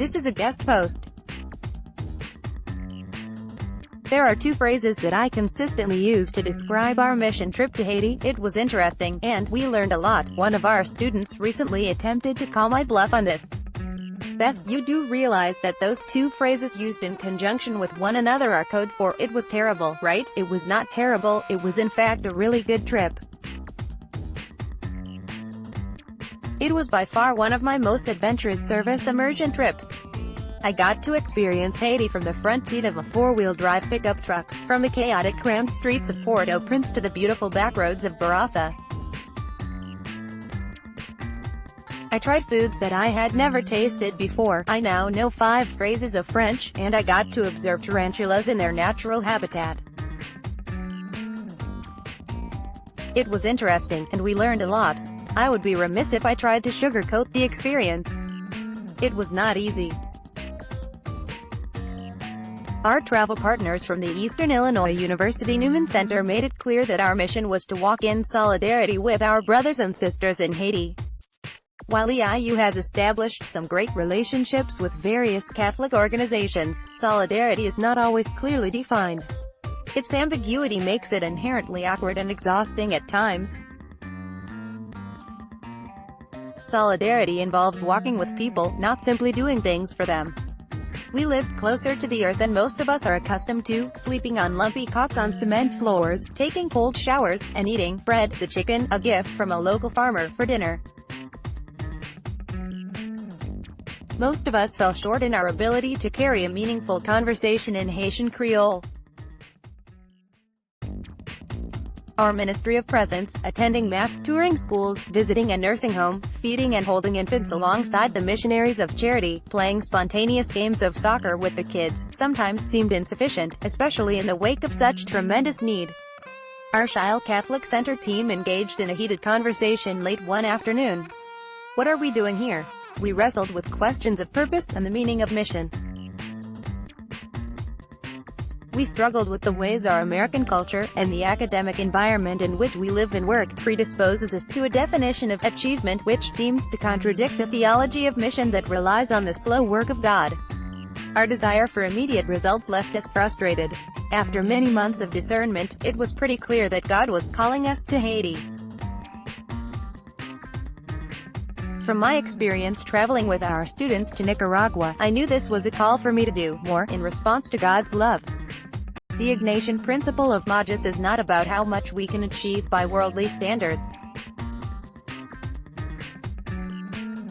This is a guest post. There are two phrases that I consistently use to describe our mission trip to Haiti. It was interesting, and we learned a lot. One of our students recently attempted to call my bluff on this. Beth, you do realize that those two phrases used in conjunction with one another are code for, "It was terrible," right? It was not terrible, it was in fact a really good trip. It was by far one of my most adventurous service immersion trips. I got to experience Haiti from the front seat of a four-wheel drive pickup truck, from the chaotic cramped streets of Port-au-Prince to the beautiful backroads of Barassa. I tried foods that I had never tasted before. I now know 5 phrases of French, and I got to observe tarantulas in their natural habitat. It was interesting, and we learned a lot. I would be remiss if I tried to sugarcoat the experience. It was not easy. Our travel partners from the Eastern Illinois University Newman Center made it clear that our mission was to walk in solidarity with our brothers and sisters in Haiti. While EIU has established some great relationships with various Catholic organizations, solidarity is not always clearly defined. Its ambiguity makes it inherently awkward and exhausting at times. Solidarity involves walking with people, not simply doing things for them. We lived closer to the earth than most of us are accustomed to, sleeping on lumpy cots on cement floors, taking cold showers, and eating bread, the chicken, a gift from a local farmer, for dinner. Most of us fell short in our ability to carry a meaningful conversation in Haitian Creole. Our ministry of presence, attending mass, touring schools, visiting a nursing home, feeding and holding infants alongside the missionaries of charity, playing spontaneous games of soccer with the kids, sometimes seemed insufficient, especially in the wake of such tremendous need. Our Shile Catholic Center team engaged in a heated conversation late one afternoon. What are we doing here? We wrestled with questions of purpose and the meaning of mission. We struggled with the ways our American culture, and the academic environment in which we live and work, predisposes us to a definition of achievement which seems to contradict a theology of mission that relies on the slow work of God. Our desire for immediate results left us frustrated. After many months of discernment, it was pretty clear that God was calling us to Haiti. From my experience traveling with our students to Nicaragua, I knew this was a call for me to do more, in response to God's love. The Ignatian principle of magis is not about how much we can achieve by worldly standards.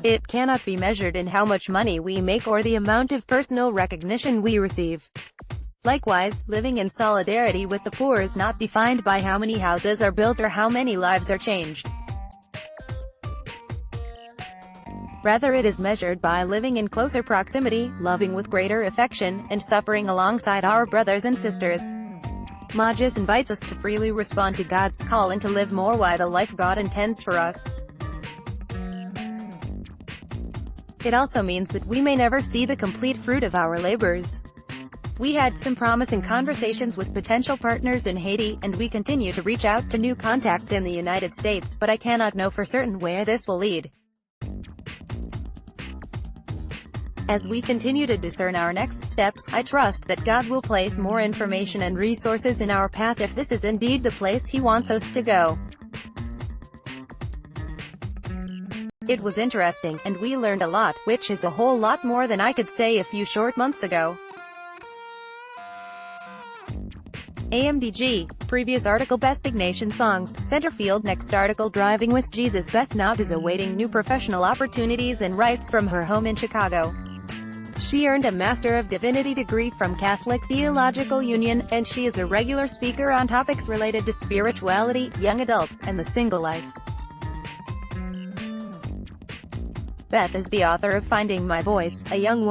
It cannot be measured in how much money we make or the amount of personal recognition we receive. Likewise, living in solidarity with the poor is not defined by how many houses are built or how many lives are changed. Rather, it is measured by living in closer proximity, loving with greater affection, and suffering alongside our brothers and sisters. Magis invites us to freely respond to God's call and to live more by the life God intends for us. It also means that we may never see the complete fruit of our labors. We had some promising conversations with potential partners in Haiti, and we continue to reach out to new contacts in the United States, but I cannot know for certain where this will lead. As we continue to discern our next steps, I trust that God will place more information and resources in our path if this is indeed the place He wants us to go. It was interesting, and we learned a lot, which is a whole lot more than I could say a few short months ago. AMDG. Previous article Best Ignatian Songs, Centerfield. Next article Driving with Jesus. Beth Knaubt is awaiting new professional opportunities and writes from her home in Chicago. She earned a Master of Divinity degree from Catholic Theological Union, and she is a regular speaker on topics related to spirituality, young adults, and the single life. Beth is the author of Finding My Voice, a young